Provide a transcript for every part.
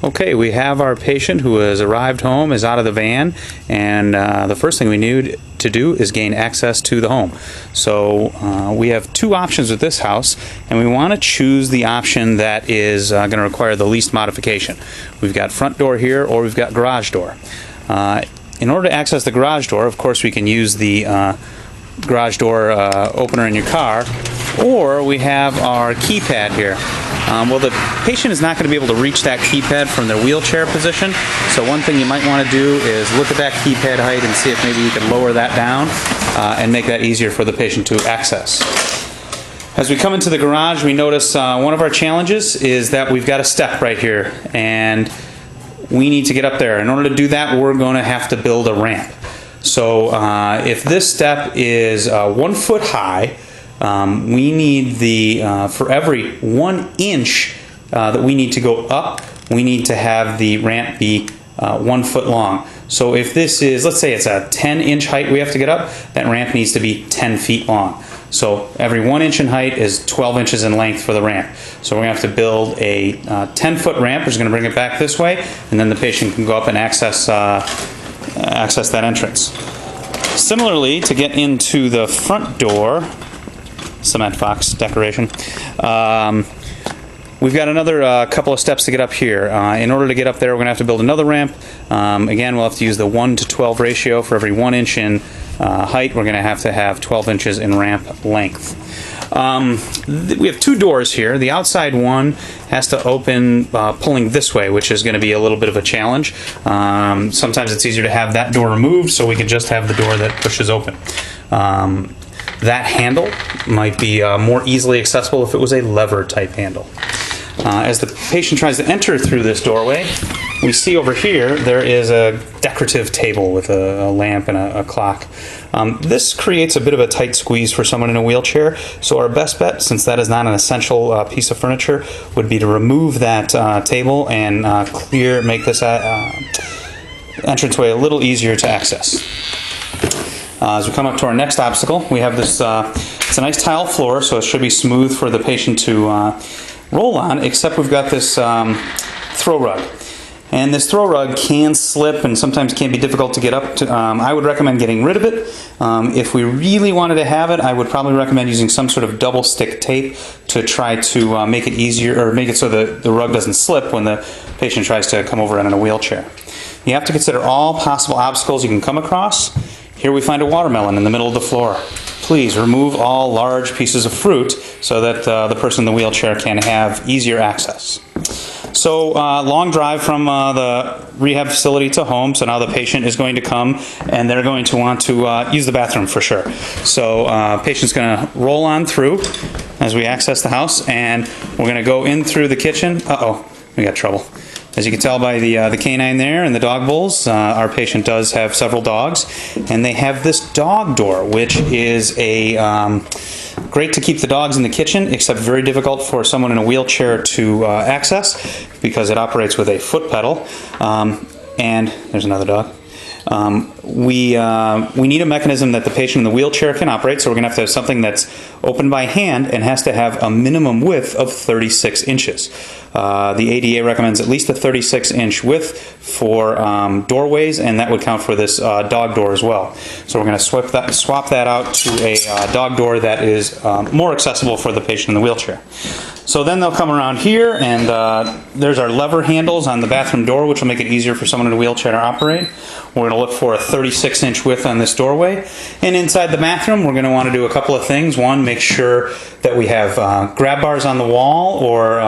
Okay, we have our patient who has arrived home, is out of the van, and the first thing we need to do is gain access to the home. So we have two options with this house, and we want to choose the option that is going to require the least modification. We've got front door here, or we've got garage door. In order to access the garage door, of course, we can use the garage door opener in your car, or we have our keypad here. Well, the patient is not going to be able to reach that keypad from their wheelchair position, so one thing you might want to do is look at that keypad height and see if maybe you can lower that down and make that easier for the patient to access. As we come into the garage, we notice one of our challenges is that we've got a step right here, and we need to get up there. In order to do that, we're going to have to build a ramp. So if this step is 1 foot high, we need for every 1 inch that we need to go up, we need to have the ramp be 1 foot long. So if this is, let's say it's a 10-inch height we have to get up, that ramp needs to be 10 feet long. So every 1 inch in height is 12 inches in length for the ramp. So we're going to have to build a 10-foot ramp. We're just going to bring it back this way, and then the patient can go up and access that entrance. Similarly, to get into the front door, cement box decoration, we've got another couple of steps to get up here. In order to get up there, we're going to have to build another ramp. Again, we'll have to use the 1 to 12 ratio. For every 1 inch in height, we're going to have 12 inches in ramp length. We have two doors here. The outside one has to open pulling this way, which is going to be a little bit of a challenge. Sometimes it's easier to have that door removed, so we can just have the door that pushes open. That handle might be more easily accessible if it was a lever type handle. As the patient tries to enter through this doorway, we see over here there is a decorative table with a lamp and a clock. This creates a bit of a tight squeeze for someone in a wheelchair, so our best bet, since that is not an essential piece of furniture, would be to remove that table and make this entranceway a little easier to access. As we come up to our next obstacle, we have this, it's a nice tile floor, so it should be smooth for the patient to roll on, except we've got this throw rug. And this throw rug can slip and sometimes can be difficult to get up to. I would recommend getting rid of it. If we really wanted to have it, I would probably recommend using some sort of double stick tape to try to make it easier, or make it so that the rug doesn't slip when the patient tries to come over in a wheelchair. You have to consider all possible obstacles you can come across. Here we find a watermelon in the middle of the floor. Please remove all large pieces of fruit so that the person in the wheelchair can have easier access. So long drive from the rehab facility to home, so now the patient is going to come and they're going to want to use the bathroom for sure. So patient's going to roll on through as we access the house, and we're going to go in through the kitchen. Uh-oh, we got trouble. As you can tell by the canine there and the dog bowls, our patient does have several dogs, and they have this dog door, which is great to keep the dogs in the kitchen, except very difficult for someone in a wheelchair to access because it operates with a foot pedal. And there's another dog. We need a mechanism that the patient in the wheelchair can operate, so we're going to have something that's open by hand and has to have a minimum width of 36 inches. The ADA recommends at least a 36-inch width for doorways, and that would count for this dog door as well. So we're going to swap that out to a dog door that is more accessible for the patient in the wheelchair. So then they'll come around here, and there's our lever handles on the bathroom door, which will make it easier for someone in a wheelchair to operate. We're going to look for a 36-inch width on this doorway. And inside the bathroom, we're going to want to do a couple of things. One, make sure that we have grab bars on the wall, or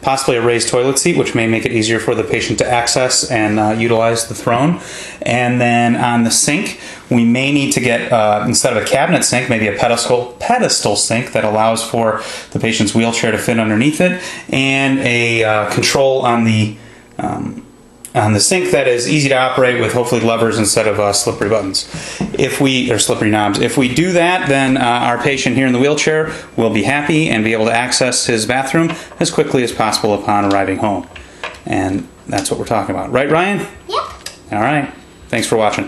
possibly a raised toilet seat, which may make it easier for the patient to access and utilize the throne. And then on the sink, we may need to get, instead of a cabinet sink, maybe a pedestal sink that allows for the patient's wheelchair to fit underneath it, and a control on the sink that is easy to operate with, hopefully levers instead of slippery buttons. Or slippery knobs. If we do that, then our patient here in the wheelchair will be happy and be able to access his bathroom as quickly as possible upon arriving home. And that's what we're talking about. Right, Ryan? Yeah. All right. Thanks for watching.